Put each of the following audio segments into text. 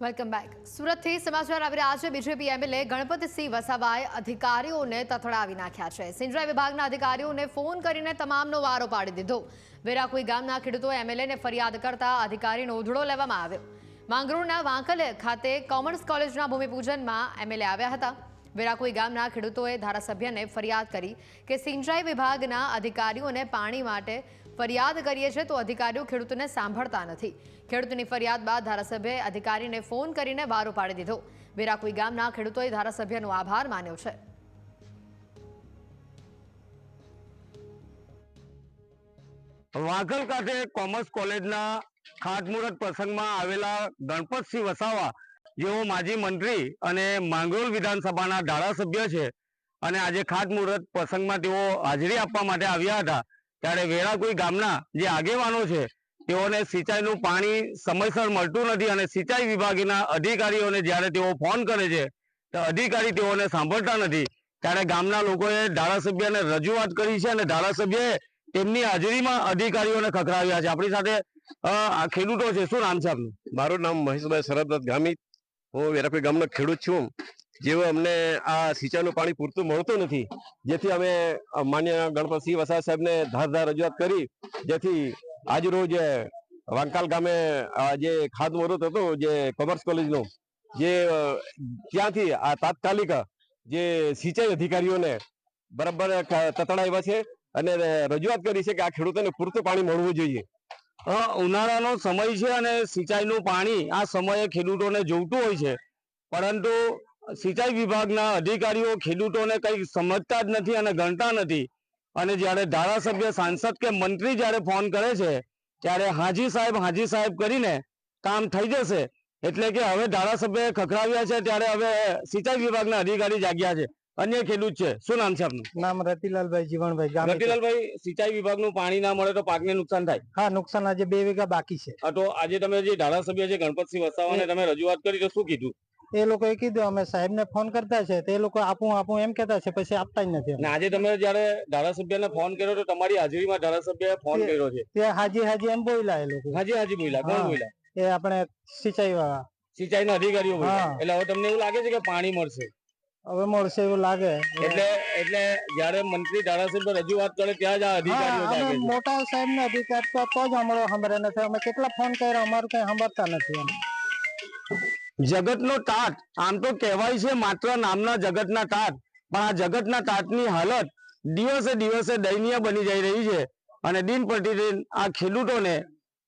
Welcome back. સુરતથી સમાચાર આવી રહ્યા છે. બીજેપી એમએલએ ગણપતસિંહ વસાવાએ અધિકારીઓને તથડાવી નાખ્યા છે. સિંચાઈ વિભાગના અધિકારીઓને ફોન કરીને તમામનો વારો પાડી દીધો. વેરાકુઈ ગામના ખેડૂતોએ એમએલએને ફરિયાદ કરતા અધિકારીનો ઉધડો લેવામાં આવ્યો. માંગરોળના વાંકલ ખાતે કોમર્સ કોલેજના ભૂમિપૂજનમાં એમએલએ આવ્યા હતા. વેરાકુઈ ગામના ખેડૂતોએ ધારાસભ્યને ફરિયાદ કરી કે સિંચાઈ વિભાગના અધિકારીઓને પાણી માટે ફરિયાદ કરીએ છીએ તો અધિકારીઓ ખેડૂતોને સાંભળતા નથી. ખેડૂતની ફરિયાદ બાદ ધારાસભ્યએ અધિકારીને ફોન કરીને વારો પાડી દીધો. વેરાકુઈ ગામના ખેડૂતોએ ધારાસભ્યનો આભાર માન્યો છે. વાંકલ ખાતે કોમર્સ કોલેજના ખાતમુહૂર્ત પ્રસંગમાં આવેલા ગણપતસિંહ વસાવા જેઓ માજી મંત્રી અને માંગરોળ વિધાનસભાના ધારાસભ્ય છે અને આજે ખાતમુહૂર્ત પ્રસંગમાં તેઓ હાજરી આપવા માટે આવ્યા હતા. ત્યારે વેરાકુઈ ગામના જે આગેવાનો છે તેઓને સિંચાઈનું પાણી સમયસર મળતું નથી અને સિંચાઈ વિભાગના અધિકારીઓને જ્યારે તેઓ ફોન કરે છે તો અધિકારી તેઓને સાંભળતા નથી. ત્યારે ગામના લોકોએ ધારાસભ્યને રજૂઆત કરી છે અને ધારાસભ્યએ તેમની હાજરીમાં અધિકારીઓને ખખડાવ્યા છે. આપણી સાથે ખેડૂતો છે. શું નામ છે આપનું? મારું નામ મહેશભાઈ શરદનાથ ગામિત. હું વેરાકુઈ ગામનો ખેડૂત છું. જેઓ અમને આ સિંચાઈનું પાણી પૂરતું મળતું નથી, જેથી અમે માન્ય ગણપતસિંહ વસાવા સાહેબને ધારદાર રજૂઆત કરી, જેથી આજરોજ વાંકાલ ગામે જે ખાતમુહૂર્ત હતું જે કોમર્સ કોલેજનું, જે ત્યાંથી આ તાત્કાલિક જે સિંચાઈ અધિકારીઓને બરાબર તતડાવ્યા છે અને રજૂઆત કરી છે કે આ ખેડૂતોને પૂરતું પાણી મળવું જોઈએ. ઉનાળાનો સમય છે અને સિંચાઈનું પાણી આ સમયે ખેડૂતોને જોઈતું હોય છે, પરંતુ સિંચાઈ વિભાગના અધિકારીઓ ખેડૂતોને કંઈ સમજતા જ નથી અને ગણતા નથી. અને જ્યારે ધારાસભ્ય, સાંસદ કે મંત્રી જ્યારે ફોન કરે છે ત્યારે હાજી સાહેબ કરીને કામ થઈ જશે. એટલે કે હવે ધારાસભ્યએ ખખડાવ્યા છે ત્યારે હવે સિંચાઈ વિભાગના અધિકારી જાગ્યા છે. અન્ય ખેડૂત છે. શું નામ છે આપનું? નામ રતિલાલભાઈ જીવણભાઈ. રતિલાલભાઈ, સિંચાઈ વિભાગનું પાણી ના મળે તો પાકને નુકસાન થાય? હા, નુકસાન આજે 2 વીઘા બાકી છે. તો આજે તમે જે ધારાસભ્ય છે ગણપતસિંહ વસાવાને તમે રજૂઆત કરી તો શું કીધું? એ લોકોએ કીધું અમે સાહેબને ફોન કરતા છે, તે લોકો આપું એમ કહેતા છે, પછી આપતા જ નથી. આજે તમે જયારે ધારાસભ્યને ફોન કર્યો તો તમારી હાજરીમાં ધારાસભ્યએ ફોન કર્યો છે. તે હાજી એમ બોલ્યા એ લોકો. હાજી બોલ્યા? કોણ બોલ્યા? એ આપણે સિંચાઈ વાળા, સિંચાઈના અધિકારીઓ બોલ્યા. એટલે હવે તમને એવું લાગે છે કે પાણી મળશે? હવે મળશે એવું લાગે. એટલે જયારે મંત્રી ધારાસભ્ય રજૂઆત કરે ત્યાં જ આ અધિકારીઓ જાગે છે. મોટા સાહેબને અધિકાર તો જ સાંભળે નથી. અમે કેટલા ફોન કર્યા, અમારું કઈ સાંભળતા નથી. જગતનો તાત, આમ તો કહેવાય છે માત્ર નામના જગતના તાત, પણ આ જગતના તાતની હાલત દિવસે દિવસે દયનીય બની જઈ રહી છે. અને દિન પ્રતિદિન આ ખેડૂતોને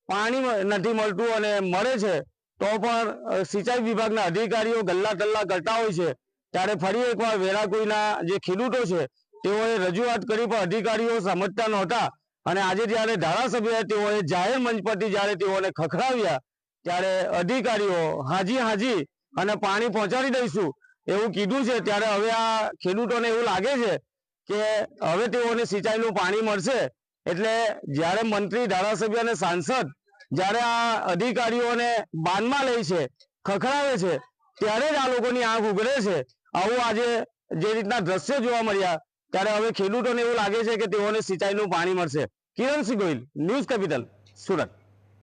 પાણી નથી મળતું અને મળે છે તો પણ સિંચાઈ વિભાગના અધિકારીઓ ગલ્લા તલ્લા કરતા હોય છે. ત્યારે ફરી એકવાર વેરાકુઈના જે ખેડૂતો છે તેઓએ રજૂઆત કરી પણ અધિકારીઓ સમજતા નહોતા. અને આજે જ્યારે ધારાસભ્ય તેઓએ જાહેર મંચ પરથી જ્યારે તેઓને ખખડાવ્યા ત્યારે અધિકારીઓ હાજી અને પાણી પહોંચાડી દઈશું એવું કીધું છે. ત્યારે હવે આ ખેડૂતોને એવું લાગે છે કે હવે તેઓને સિંચાઈનું પાણી મળશે. એટલે જ્યારે મંત્રી, ધારાસભ્ય અને સાંસદ જ્યારે આ અધિકારીઓને બાનમાં લે છે, ખખડાવે છે, ત્યારે જ આ લોકોની આંખ ઉઘડે છે. આવું આજે જે રીતના દ્રશ્યો જોવા મળ્યા ત્યારે હવે ખેડૂતોને એવું લાગે છે કે તેઓને સિંચાઈનું પાણી મળશે. Kiransinh Gohil, news capital, Surat.